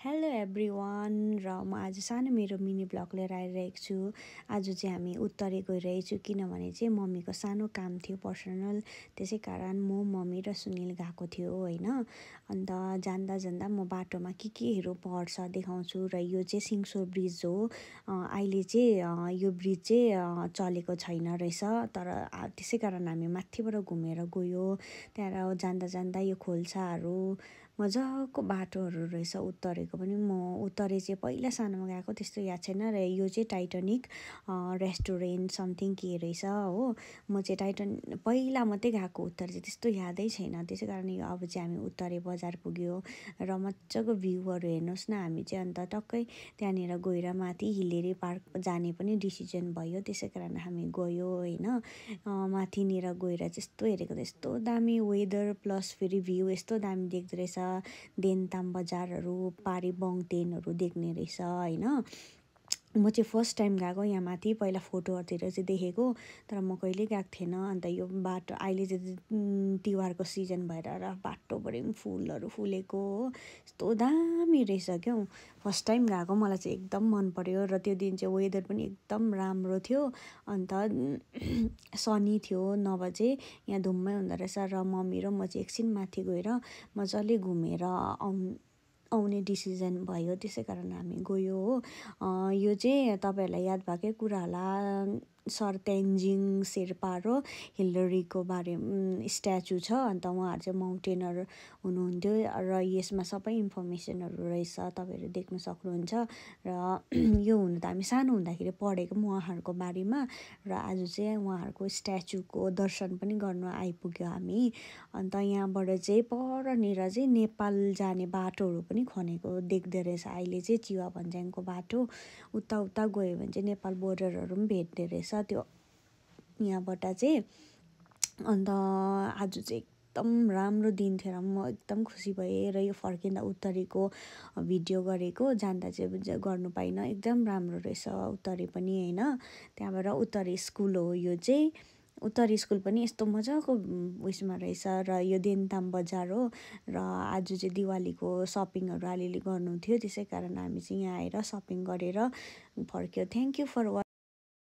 Hello everyone र म आज सानो मेरो मिनी ब्लग लिएर आइरहेको छु। आज चाहिँ हामी उत्तरे गइरहेछु किनभने चाहिँ मम्मीको सानो काम थियो पर्सनल, त्यसै कारण म मम्मी र सुनिल गएको थियो होइन। अन्त जाँदा जाँदा म बाटोमा केहरू पर्छ देखाउँछु र यो चाहिँ सिङसोर ब्रिज हो। अहिले चाहिँ यो ब्रिज चाहिँ चलेको छैन रहेछ, तर त्यसै कारण हामी माथिबाट घुमेर गयो। त्यहाँबाट जाँदा जाँदा यो खोल्साहरू मजाको बाटोहरू रहेछ उत्तरेको पनि। म उत्तरे चाहिँ पहिला सानोमा गएको, त्यस्तो याद छैन। र यो चाहिँ टाइटनिक रेस्टुरेन्ट समथिङ के रहेछ हो। म चाहिँ पहिला मात्रै गएको, उत्तरे चाहिँ त्यस्तो यादै छैन। त्यसै कारण यो अब चाहिँ हामी उत्तरे बजार पुग्यो र मजाको भ्यूहरू हेर्नुहोस् न। हामी चाहिँ अन्त टक्कै त्यहाँनिर गएर माथि हिलेरी पार्क जाने पनि डिसिजन भयो, त्यसै कारण हामी गयो होइन। माथिनिर गएर त्यस्तो हेरेको त्यस्तो दामी वेदर प्लस फेरि भ्यू यस्तो दामी देख्दो रहेछ। देनताम बजारहरू पारी बङतेनहरू देख्ने रहेछ होइन। म चाहिँ फर्स्ट टाइम गएको यहाँ माथि, पहिला फोटोहरूतिर चाहिँ देखेको तर म कहिले गएको थिएन। अन्त यो बाटो अहिले चाहिँ तिहारको सिजन भएर र बाटोभरि फुलहरू फुलेको हो, यस्तो दामी रहेछ क्या। फर्स्ट टाइम गएको, मलाई चाहिँ एकदम मन पर्यो। र त्यो दिन चाहिँ वेदर पनि एकदम राम्रो थियो, अन्त सनी थियो, नभए चाहिँ यहाँ धुम्मै हुँदो रहेछ। र मम्मी र म चाहिँ एकछिन माथि गएर मजाले घुमेर आउने डिसिजन भयो, त्यसै कारण हामी गयो हो। यो चाहिँ तपाईँहरूलाई याद भएकै कुरा होला, सर तेन्जिङ शेर्पा र हिलरीको बारे स्ट्याचु छ। अन्त उहाँहरू चाहिँ माउन्टेनर हुनुहुन्थ्यो र यसमा सबै इन्फर्मेसनहरू रहेछ, तपाईँहरू देख्न सक्नुहुन्छ। र यो हुनु त हामी सानो हुँदाखेरि पढेको उहाँहरूको बारेमा, र आज चाहिँ उहाँहरूको स्ट्याचुको दर्शन पनि गर्न आइपुग्यो हामी। अन्त यहाँबाट चाहिँ परनिर चाहिँ नेपाल जाने बाटोहरू पनि खनेको देख्दो रहेछ। अहिले चाहिँ चिवा भन्ज्याङको बाटो उता गयो भने चाहिँ नेपाल बोर्डरहरू पनि भेट्दो रहेछ त्यो यहाँबाट चाहिँ। अन्त आज चाहिँ एकदम राम्रो दिन थियो र म एकदम खुसी भएँ। र यो फर्किँदा उत्तरेको भिडियो गरेको, जाँदा चाहिँ गर्नु पाइनँ। एकदम राम्रो रहेछ उत्तरे पनि होइन। त्यहाँबाट उत्तरे स्कुल हो यो चाहिँ। उत्तरे स्कुल पनि यस्तो मजाको उयसमा रहेछ। र यो देनताम बजार हो। र आज चाहिँ दिवालीको सपिङहरू अलिअलि गर्नु थियो, त्यसै कारण हामी चाहिँ यहाँ आएर सपिङ गरेर फर्क्यो। Thank you for